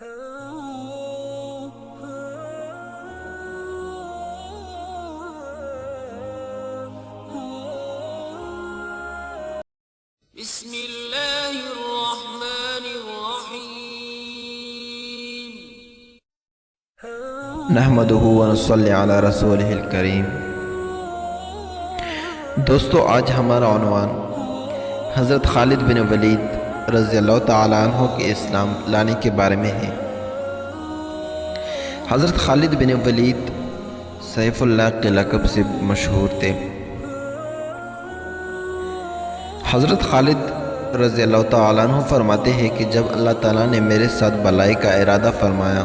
بسم اللہ الرحمن الرحیم نحمدہ ونصلی علی رسولہ الکریم۔ دوستو، آج ہمارا عنوان حضرت خالد بن ولید رضی اللہ تعالیٰ عنہ کے اسلام لانے کے بارے میں ہے۔ حضرت خالد بن ولید سیف اللہ کے لقب سے مشہور تھے۔ حضرت خالد رضی اللہ تعالیٰ عنہ فرماتے ہیں کہ جب اللہ تعالیٰ نے میرے ساتھ بلائی کا ارادہ فرمایا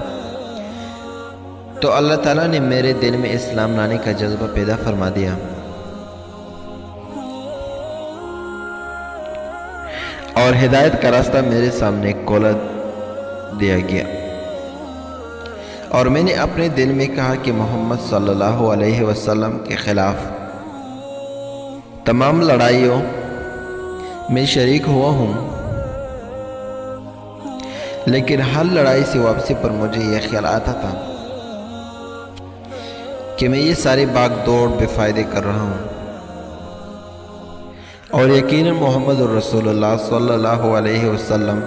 تو اللہ تعالیٰ نے میرے دل میں اسلام لانے کا جذبہ پیدا فرما دیا، اور ہدایت کا راستہ میرے سامنے کھولا دیا گیا، اور میں نے اپنے دل میں کہا کہ محمد صلی اللہ علیہ وسلم کے خلاف تمام لڑائیوں میں شریک ہوا ہوں، لیکن ہر لڑائی سے واپسی پر مجھے یہ خیال آتا تھا کہ میں یہ ساری بھاگ دوڑ بے فائدے کر رہا ہوں، اور یقیناً محمد الرسول اللہ صلی اللہ علیہ وسلم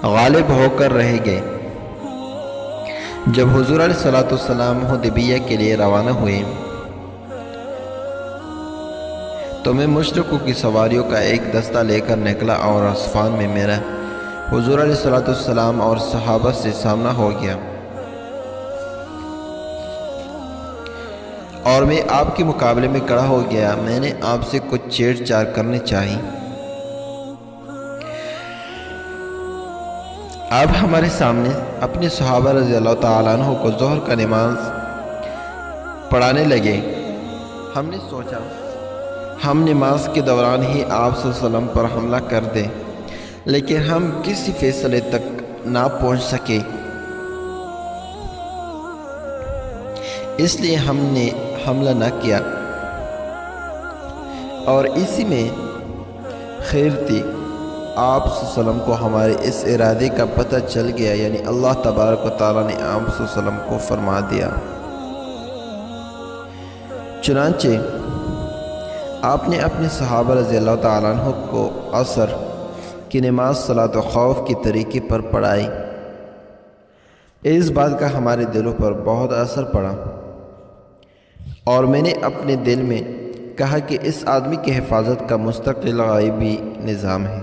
غالب ہو کر رہ گئے۔ جب حضور علیہ السلام حدیبیہ کے لیے روانہ ہوئے تو میں مشرکوں کی سواریوں کا ایک دستہ لے کر نکلا، اور اصفان میں میرا حضور علیہ السلام اور صحابہ سے سامنا ہو گیا، اور میں آپ کے مقابلے میں کھڑا ہو گیا۔ میں نے آپ سے کچھ چھیڑ چھاڑ کرنی چاہی۔ آپ ہمارے سامنے اپنے صحابہ رضی اللہ تعالیٰ عنہ کو ظہر کا نماز پڑھانے لگے۔ ہم نے سوچا ہم نماز کے دوران ہی آپ صلی اللہ علیہ وسلم پر حملہ کر دیں، لیکن ہم کسی فیصلے تک نہ پہنچ سکے، اس لیے ہم نے حملہ نہ کیا، اور اسی میں خیر تھی۔ آپ صلی اللہ علیہ وسلم کو ہمارے اس ارادے کا پتہ چل گیا، یعنی اللہ تبارک و تعالیٰ نے آپ صلی اللہ علیہ وسلم کو فرما دیا۔ چنانچہ آپ نے اپنے صحابہ رضی اللہ تعالیٰ عنہ کو عصر کی نماز صلاۃ و خوف کی طریقے پر پڑھائی۔ اس بات کا ہمارے دلوں پر بہت اثر پڑا، اور میں نے اپنے دل میں کہا کہ اس آدمی کی حفاظت کا مستقل غائبی نظام ہے۔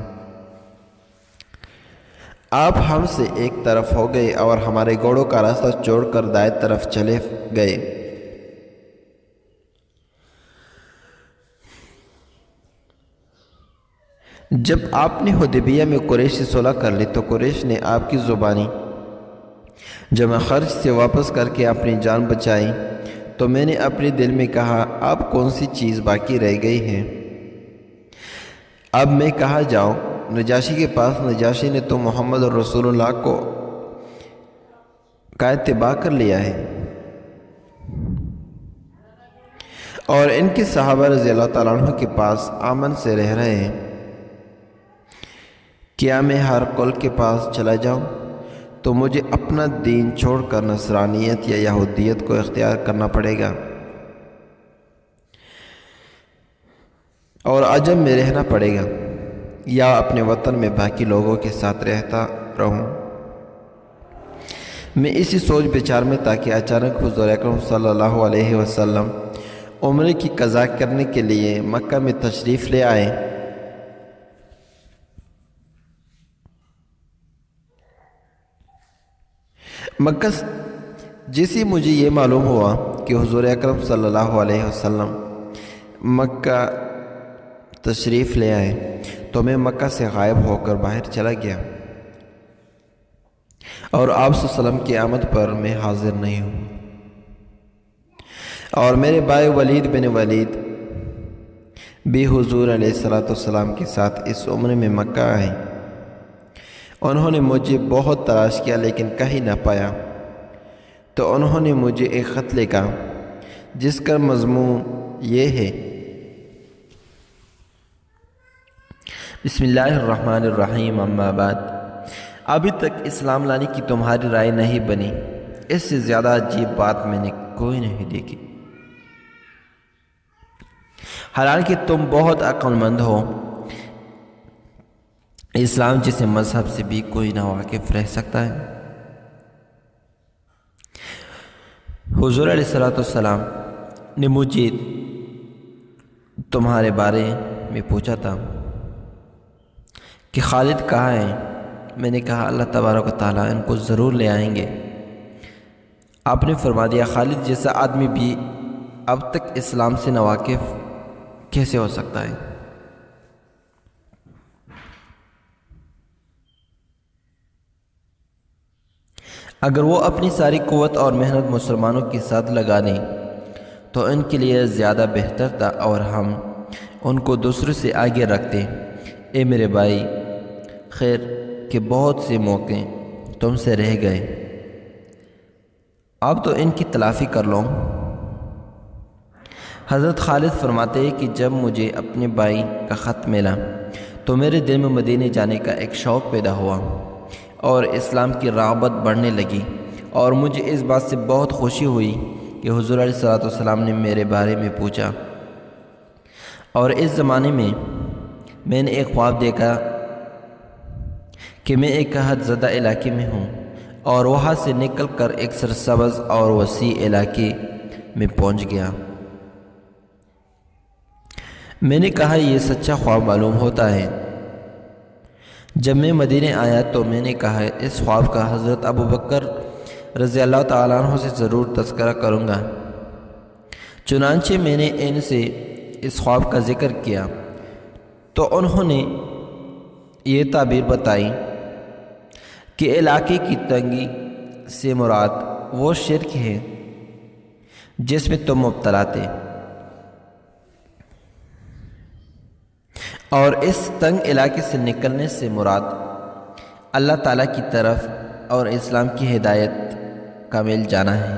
آپ ہم سے ایک طرف ہو گئے اور ہمارے گھوڑوں کا راستہ چھوڑ کر دائیں طرف چلے گئے۔ جب آپ نے حدیبیہ میں قریش سے صلح کر لی تو قریش نے آپ کی زبانی جمع خرچ سے واپس کر کے اپنی جان بچائی، تو میں نے اپنے دل میں کہا اب کون سی چیز باقی رہ گئی ہے؟ اب میں کہاں جاؤں؟ نجاشی کے پاس۔ نجاشی نے تو محمد الرسول اللہ کا اتباع کر لیا ہے، اور ان کے صحابہ رضی اللہ تعالیٰ عنہ کے پاس امن سے رہ رہے ہیں۔ کیا میں ہر قول کے پاس چلا جاؤں تو مجھے اپنا دین چھوڑ کر نصرانیت یا یہودیت کو اختیار کرنا پڑے گا، اور عجم میں رہنا پڑے گا، یا اپنے وطن میں باقی لوگوں کے ساتھ رہتا رہوں؟ میں اسی سوچ بچار میں تھا کہ اچانک حضور اکرم صلی اللہ علیہ وسلم عمرے کی قضا کرنے کے لیے مکہ میں تشریف لے آئے۔ مکہ جیسے مجھے یہ معلوم ہوا کہ حضور اکرم صلی اللہ علیہ وسلم مکہ تشریف لے آئے تو میں مکہ سے غائب ہو کر باہر چلا گیا، اور آپ صلی اللہ علیہ وسلم کی آمد پر میں حاضر نہیں ہوں، اور میرے بھائی ولید بن ولید بھی حضور علیہ السلام کے ساتھ اس عمرے میں مکہ آئے۔ انہوں نے مجھے بہت تلاش کیا لیکن کہیں نہ پایا، تو انہوں نے مجھے ایک خط لکھا جس کا مضمون یہ ہے: بسم اللہ الرحمن الرحیم، اما بعد، ابھی تک اسلام لانے کی تمہاری رائے نہیں بنی، اس سے زیادہ عجیب بات میں نے کوئی نہیں دیکھی۔ حالانکہ تم بہت عقل مند ہو، اسلام جیسے مذہب سے بھی کوئی نہ واقف رہ سکتا ہے۔ حضور علیہ السلام نے مجھے تمہارے بارے میں پوچھا تھا کہ خالد کہاں ہے؟ میں نے کہا اللہ تبارک و تعالیٰ ان کو ضرور لے آئیں گے۔ آپ نے فرما دیا خالد جیسا آدمی بھی اب تک اسلام سے ناواقف کیسے ہو سکتا ہے؟ اگر وہ اپنی ساری قوت اور محنت مسلمانوں کے ساتھ لگا دیں تو ان کے لیے زیادہ بہتر تھا، اور ہم ان کو دوسروں سے آگے رکھتے۔ اے میرے بھائی، خیر کے بہت سے موقع تم سے رہ گئے، اب تو ان کی تلافی کر لو۔ حضرت خالد فرماتے ہیں کہ جب مجھے اپنے بھائی کا خط ملا تو میرے دل میں مدینے جانے کا ایک شوق پیدا ہوا اور اسلام کی رغبت بڑھنے لگی، اور مجھے اس بات سے بہت خوشی ہوئی کہ حضور علیہ السلام نے میرے بارے میں پوچھا۔ اور اس زمانے میں نے ایک خواب دیکھا کہ میں ایک حد زدہ علاقے میں ہوں اور وہاں سے نکل کر ایک سرسبز اور وسیع علاقے میں پہنچ گیا۔ میں نے کہا یہ سچا خواب معلوم ہوتا ہے۔ جب میں مدینے آیا تو میں نے کہا اس خواب کا حضرت ابوبکر رضی اللہ تعالیٰ عنہ سے ضرور تذکرہ کروں گا۔ چنانچہ میں نے ان سے اس خواب کا ذکر کیا تو انہوں نے یہ تعبیر بتائی کہ علاقے کی تنگی سے مراد وہ شرک ہے جس میں تم مبتلا تھے، اور اس تنگ علاقے سے نکلنے سے مراد اللہ تعالیٰ کی طرف اور اسلام کی ہدایت کا مل جانا ہے۔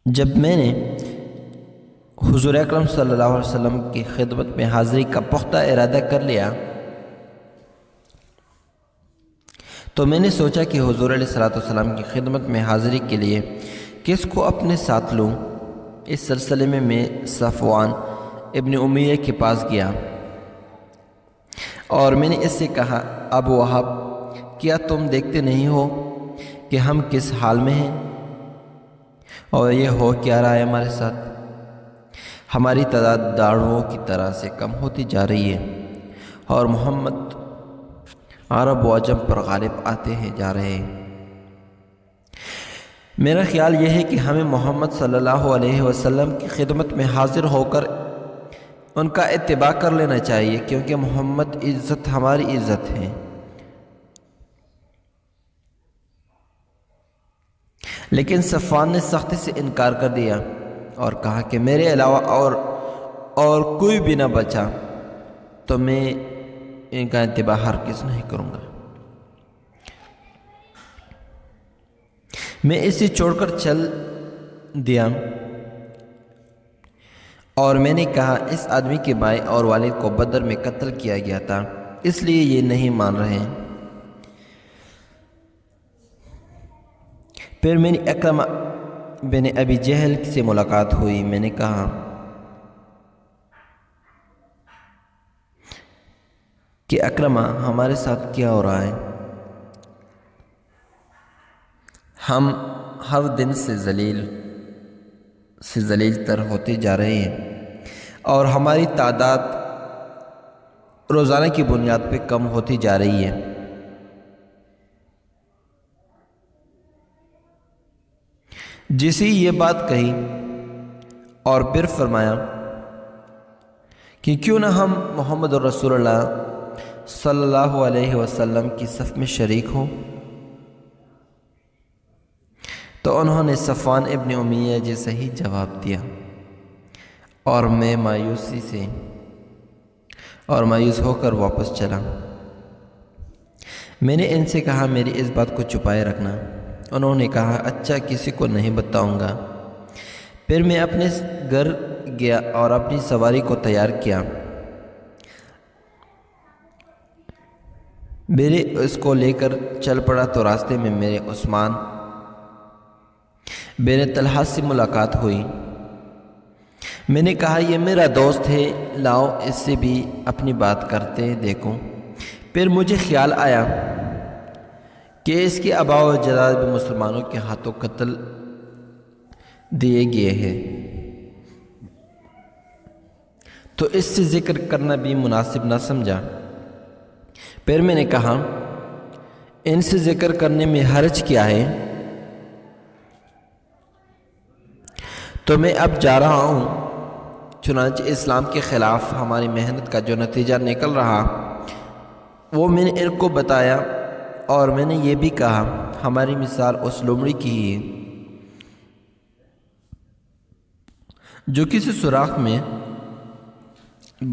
جب میں نے حضور اکرم صلی اللہ علیہ وسلم کی خدمت میں حاضری کا پختہ ارادہ کر لیا تو میں نے سوچا کہ حضور علیہ السلام کی خدمت میں حاضری کے لیے کس کو اپنے ساتھ لوں۔ اس سلسلے میں صفوان ابن امیہ کے پاس گیا اور میں نے اس سے کہا ابو وہب، کیا تم دیکھتے نہیں ہو کہ ہم کس حال میں ہیں اور یہ ہو کیا رہا ہے ہمارے ساتھ؟ ہماری تعداد داڑھوں کی طرح سے کم ہوتی جا رہی ہے اور محمد عرب و عجم پر غالب آتے ہیں جا رہے ہیں۔ میرا خیال یہ ہے کہ ہمیں محمد صلی اللہ علیہ وسلم کی خدمت میں حاضر ہو کر ان کا اتباع کر لینا چاہیے، کیونکہ محمد عزت ہماری عزت ہے۔ لیکن صفوان نے سختی سے انکار کر دیا اور کہا کہ میرے علاوہ اور کوئی بھی نہ بچا تو میں ان کا اتباع ہرگز نہیں کروں گا۔ میں اسے چھوڑ کر چل دیا اور میں نے کہا اس آدمی کے بھائی اور والد کو بدر میں قتل کیا گیا تھا، اس لیے یہ نہیں مان رہے۔ پھر میری اکرمہ بن ابی جہل سے ملاقات ہوئی۔ میں نے کہا کہ اکرمہ، ہمارے ساتھ کیا ہو رہا ہے؟ ہم ہر دن سے ذلیل تر ہوتے جا رہے ہیں اور ہماری تعداد روزانہ کی بنیاد پہ کم ہوتی جا رہی ہے۔ جسے یہ بات کہی اور پھر فرمایا کہ کیوں نہ ہم محمد رسول اللہ صلی اللہ علیہ وسلم کی صف میں شریک ہوں؟ تو انہوں نے صفوان ابن امیہ جیسا ہی جواب دیا اور میں مایوس ہو کر واپس چلا۔ میں نے ان سے کہا میری اس بات کو چھپائے رکھنا۔ انہوں نے کہا اچھا، کسی کو نہیں بتاؤں گا۔ پھر میں اپنے گھر گیا اور اپنی سواری کو تیار کیا۔ میرے اس کو لے کر چل پڑا تو راستے میں میرے عثمان بن طلحہ سے ملاقات ہوئی۔ میں نے کہا یہ میرا دوست ہے، لاؤ اس سے بھی اپنی بات کرتے دیکھوں۔ پھر مجھے خیال آیا کہ اس کے آباء و اجداد بھی مسلمانوں کے ہاتھوں قتل دیے گئے ہیں، تو اس سے ذکر کرنا بھی مناسب نہ سمجھا۔ پھر میں نے کہا ان سے ذکر کرنے میں حرج کیا ہے؟ تو میں اب جا رہا ہوں۔ چنانچہ اسلام کے خلاف ہماری محنت کا جو نتیجہ نکل رہا وہ میں نے ان کو بتایا، اور میں نے یہ بھی کہا ہماری مثال اس لومڑی کی ہی ہے جو کسی سوراخ میں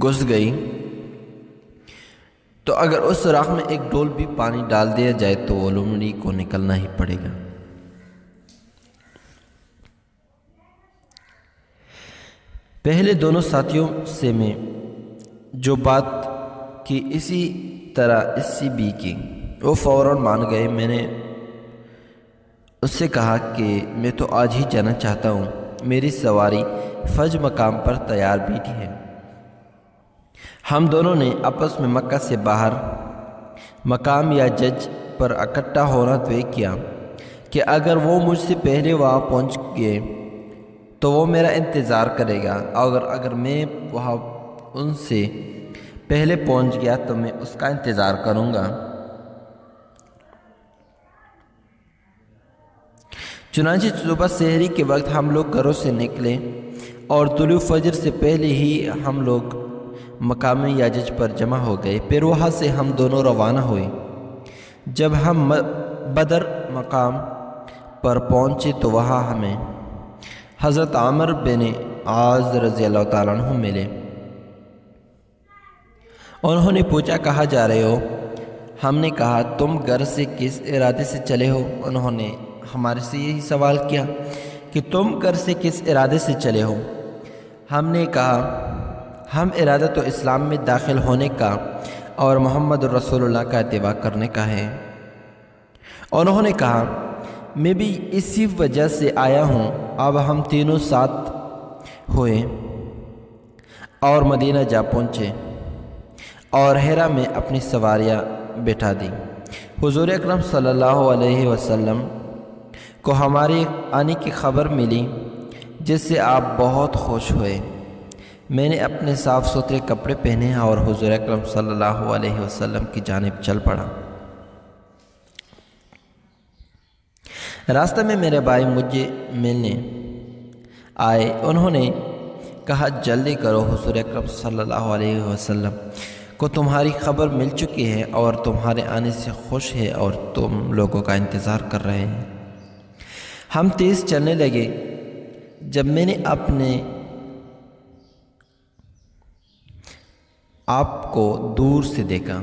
گھس گئی، تو اگر اس سوراخ میں ایک ڈول بھی پانی ڈال دیا جائے تو وہ لومڑی کو نکلنا ہی پڑے گا۔ پہلے دونوں ساتھیوں سے میں جو بات کی اسی طرح اس سے بھی کی، وہ فوراً مان گئے۔ میں نے اس سے کہا کہ میں تو آج ہی جانا چاہتا ہوں، میری سواری فج مقام پر تیار بیٹھی ہے۔ ہم دونوں نے آپس میں مکہ سے باہر مقام یا جج پر اکٹھا ہونا طے کیا کہ اگر وہ مجھ سے پہلے وہاں پہنچ گئے تو وہ میرا انتظار کرے گا، اور اگر میں وہاں ان سے پہلے پہنچ گیا تو میں اس کا انتظار کروں گا۔ چنانچہ صبح سحری کے وقت ہم لوگ گھروں سے نکلے اور طلوع فجر سے پہلے ہی ہم لوگ مقام یاجج پر جمع ہو گئے۔ پھر وہاں سے ہم دونوں روانہ ہوئے۔ جب ہم بدر مقام پر پہنچے تو وہاں ہمیں حضرت عمر بن عاص رضی اللہ تعالیٰ عنہ ملے۔ انہوں نے پوچھا کہاں جا رہے ہو؟ ہم نے کہا تم گھر سے کس ارادے سے چلے ہو؟ انہوں نے ہمارے سے یہی سوال کیا کہ تم گھر سے کس ارادے سے چلے ہو؟ ہم نے کہا ہم ارادہ تو اسلام میں داخل ہونے کا اور محمد رسول اللہ کا اتباع کرنے کا ہے۔ انہوں نے کہا میں بھی اسی وجہ سے آیا ہوں۔ اب ہم تینوں ساتھ ہوئے اور مدینہ جا پہنچے اور حرا میں اپنی سواریاں بٹھا دی۔ حضور اکرم صلی اللہ علیہ وسلم کو ہمارے آنے کی خبر ملی، جس سے آپ بہت خوش ہوئے۔ میں نے اپنے صاف ستھرے کپڑے پہنے اور حضور اکرم صلی اللہ علیہ وسلم کی جانب چل پڑا۔ راستہ میں میرے بھائی مجھے ملنے آئے۔ انہوں نے کہا جلدی کرو، حضور اکرم صلی اللہ علیہ وسلم کو تمہاری خبر مل چکی ہے اور تمہارے آنے سے خوش ہے اور تم لوگوں کا انتظار کر رہے ہیں۔ ہم تیز چلنے لگے۔ جب میں نے اپنے آپ کو دور سے دیکھا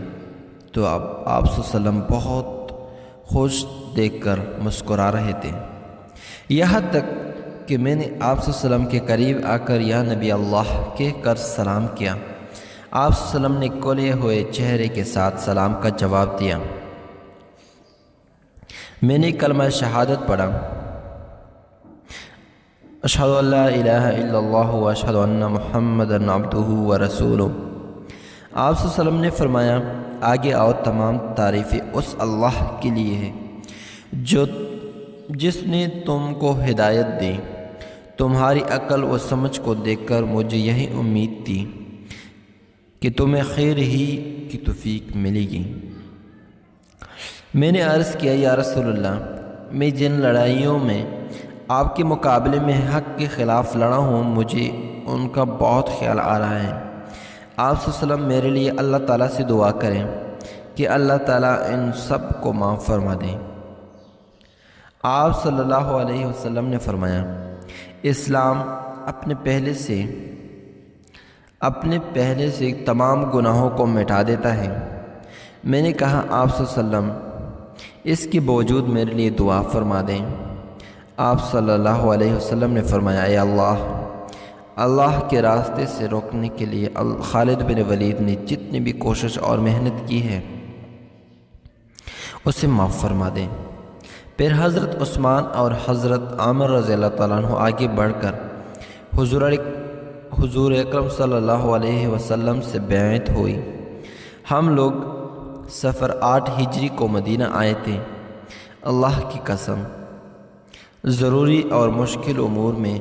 تو اب آپ صلی اللہ علیہ وسلم بہت خوش دیکھ کر مسکرا رہے تھے، یہاں تک کہ میں نے آپ صلی اللہ علیہ وسلم کے قریب آ کر یا نبی اللہ کہہ کر سلام کیا۔ آپ صلی اللہ علیہ وسلم نے کھلے ہوئے چہرے کے ساتھ سلام کا جواب دیا۔ میں نے کلمہ شہادت پڑھا، اشہد ان لا الہ الا اللہ و اشہد ان محمدا عبدہ و رسولہ۔ آپ صلی اللہ علیہ وسلم نے فرمایا آگے آؤ، تمام تعریفیں اس اللہ کے لیے ہے جس نے تم کو ہدایت دی۔ تمہاری عقل و سمجھ کو دیکھ کر مجھے یہی امید تھی کہ تمہیں خیر ہی کی توفیق ملے گی۔ میں نے عرض کیا یا رسول اللہ، میں جن لڑائیوں میں آپ کے مقابلے میں حق کے خلاف لڑا ہوں مجھے ان کا بہت خیال آ رہا ہے۔ آپ صلی اللہ علیہ وسلم میرے لیے اللہ تعالیٰ سے دعا کریں کہ اللہ تعالیٰ ان سب کو معاف فرما دیں۔ آپ صلی اللہ علیہ وسلم نے فرمایا اسلام اپنے پہلے سے تمام گناہوں کو مٹا دیتا ہے۔ میں نے کہا آپ صلی اللہ علیہ وسلم اس کے باوجود میرے لیے دعا فرما دیں۔ آپ صلی اللہ علیہ وسلم نے فرمایا اے اللہ کے راستے سے روکنے کے لیے خالد بن ولید نے جتنی بھی کوشش اور محنت کی ہے اسے معاف فرما دیں۔ پھر حضرت عثمان اور حضرت عامر رضی اللہ تعالیٰ عنہ آگے بڑھ کر حضور اکرم صلی اللہ علیہ وسلم سے بیعت ہوئی۔ ہم لوگ سفر 8 ہجری کو مدینہ آئے تھے۔ اللہ کی قسم ضروری اور مشکل امور میں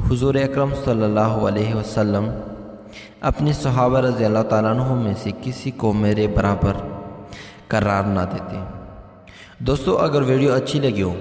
حضور اکرم صلی اللہ علیہ وسلم اپنے صحابہ رضی اللہ تعالیٰ عنہ میں سے کسی کو میرے برابر قرار نہ دیتے۔ دوستو اگر ویڈیو اچھی لگی ہو